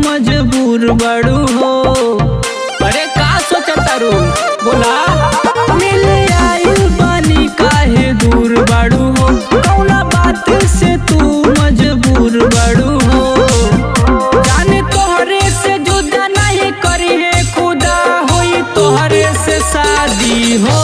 मजबूर बड़ू हो। अरे का सोचता रू बोला मिले आइल बानी काहे दूर बड़ू हो। कौना बात से तू मजबूर बड़ू हो। जाने तोहरे से जुदा नहीं करी है खुदा होई तोहरे से शादी हो।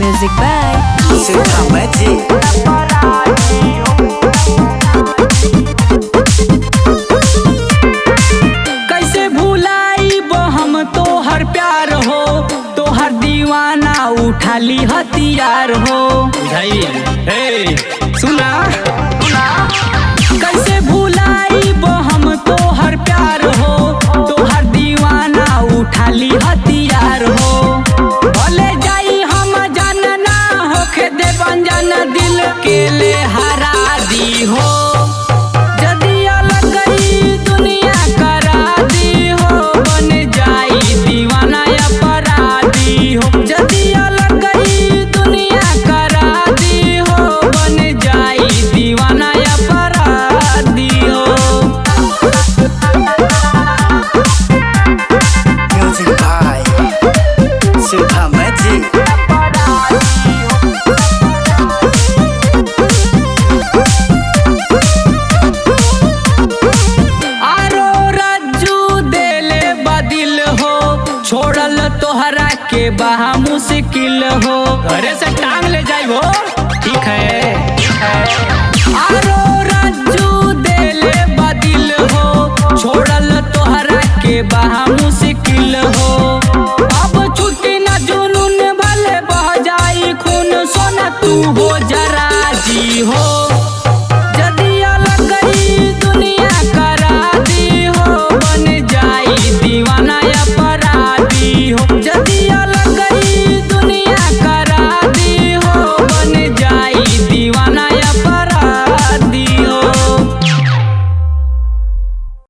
Music by Sudha Magic। कैसे भुलाइब हम तोहर प्यार हो। तोहर दीवाना उठा ली हथियार हो। हे सुना कैसे भुलाइब हम तोहर प्यार हो। तोहर दीवाना उठा ली हथियार हो। भले जाई हम जानना होके दे बंजन दिल के ले हरा दी हो। जदी अलग गई दुनिया करा दी हो। बन जाई दीवाना अपराधी हो। जदी अलग गई दुनिया करा दी हो। बन जाई दीवाना अपराधी हो। Music by Sudha Magic। छोड़ल तोहरा के बहा मुश्किल हो। घरे से टांग ले जाइबो ठीक है। आरो राजू देले बदिल हो। छोड़ल तोहरा के बहा मुश्किल हो। अब छुट्टी न जुनून भले बह जाई खून सोना तू हो जरा जी हो।